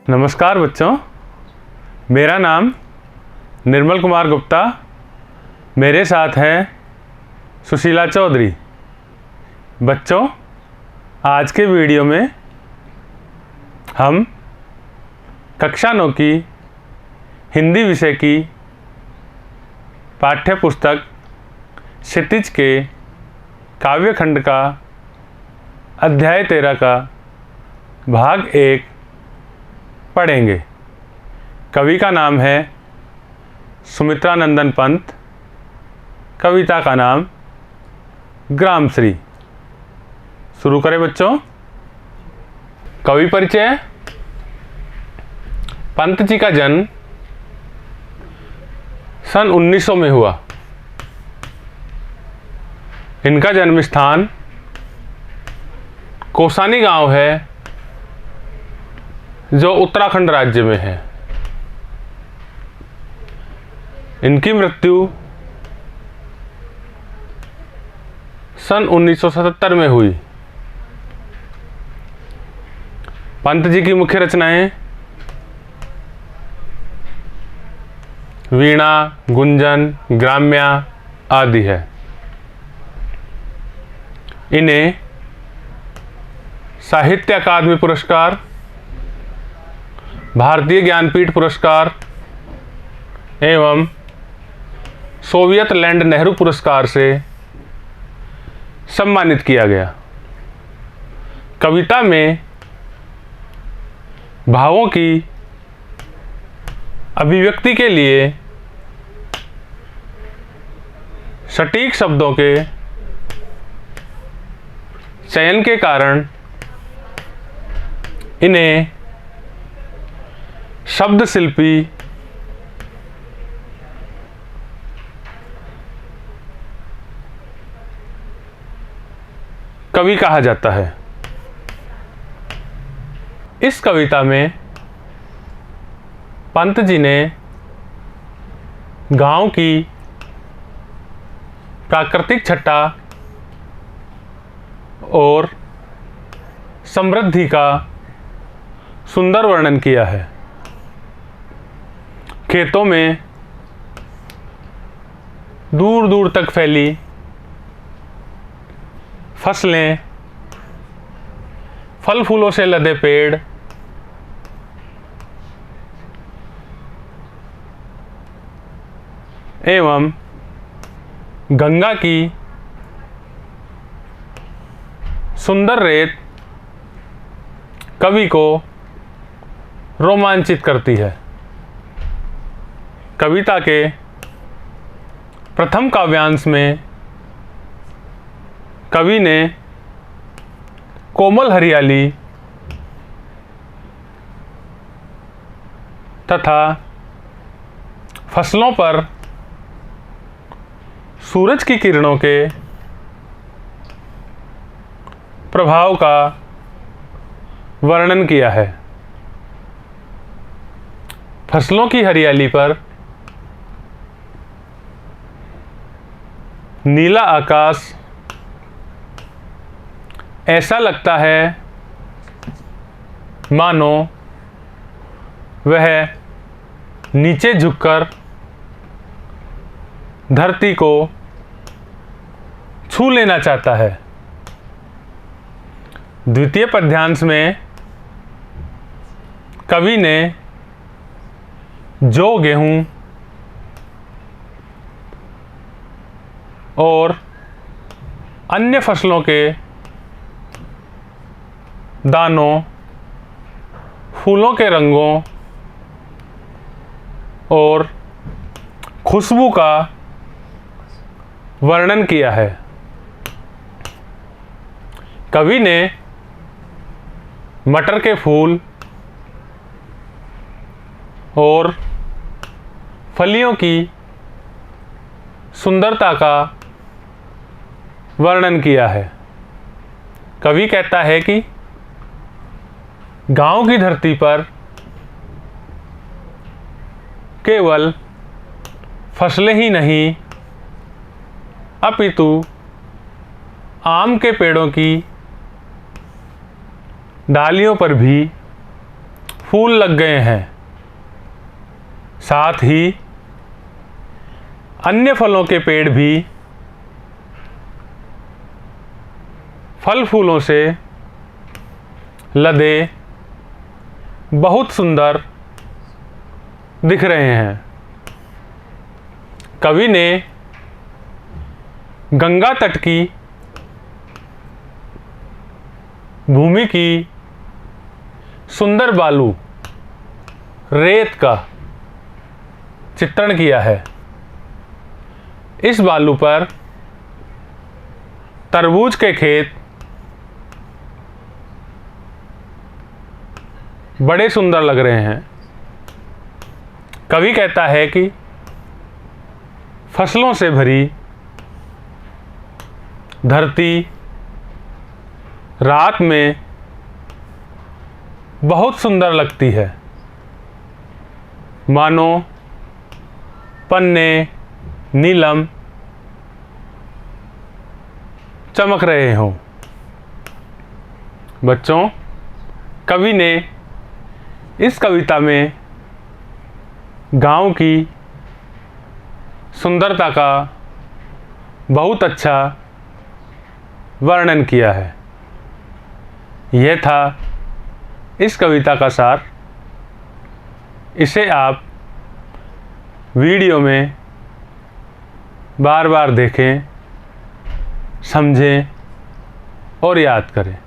नमस्कार बच्चों, मेरा नाम निर्मल कुमार गुप्ता, मेरे साथ है सुशीला चौधरी। बच्चों, आज के वीडियो में हम कक्षा 9 की हिंदी विषय की पाठ्य पुस्तक क्षितिज के काव्यखंड का अध्याय 13 का भाग 1 पढ़ेंगे। कवि का नाम है सुमित्रा नंदन पंत, कविता का नाम ग्रामश्री। शुरू करें बच्चों। कवि परिचय। पंत जी का जन्म सन 1900 में हुआ। इनका जन्म स्थान कौसानी गांव है जो उत्तराखंड राज्य में है। इनकी मृत्यु सन 1977 में हुई। पंत जी की मुख्य रचनाएं वीणा, गुंजन, ग्राम्या आदि है। इन्हें साहित्य अकादमी पुरस्कार, भारतीय ज्ञानपीठ पुरस्कार एवं सोवियत लैंड नेहरू पुरस्कार से सम्मानित किया गया। कविता में भावों की अभिव्यक्ति के लिए सटीक शब्दों के चयन के कारण इन्हें शब्द शिल्पी कवि कहा जाता है। इस कविता में पंत जी ने गांव की प्राकृतिक छटा और समृद्धि का सुंदर वर्णन किया है। खेतों में दूर दूर तक फैली फसलें, फल फूलों से लदे पेड़, एवं गंगा की सुंदर रेत कवि को रोमांचित करती है। कविता के प्रथम काव्यांश में कवि ने कोमल हरियाली तथा फसलों पर सूरज की किरणों के प्रभाव का वर्णन किया है। फसलों की हरियाली पर नीला आकाश ऐसा लगता है मानो वह नीचे झुककर धरती को छू लेना चाहता है। द्वितीय पद्यांश में कवि ने जौ, गेहूं और अन्य फसलों के दानों, फूलों के रंगों और खुशबू का वर्णन किया है। कवि ने मटर के फूल और फलियों की सुंदरता का वर्णन किया है। कवि कहता है कि गांव की धरती पर केवल फसलें ही नहीं अपितु आम के पेड़ों की डालियों पर भी फूल लग गए हैं। साथ ही अन्य फलों के पेड़ भी फल फूलों से लदे बहुत सुंदर दिख रहे हैं। कवि ने गंगा तट की भूमि की सुंदर बालू रेत का चित्रण किया है। इस बालू पर तरबूज के खेत बड़े सुंदर लग रहे हैं। कवि कहता है कि फसलों से भरी धरती रात में बहुत सुंदर लगती है, मानो पन्ने नीलम चमक रहे हों। बच्चों, कवि ने इस कविता में गांव की सुंदरता का बहुत अच्छा वर्णन किया है। यह था इस कविता का सार। इसे आप वीडियो में बार बार देखें, समझें और याद करें।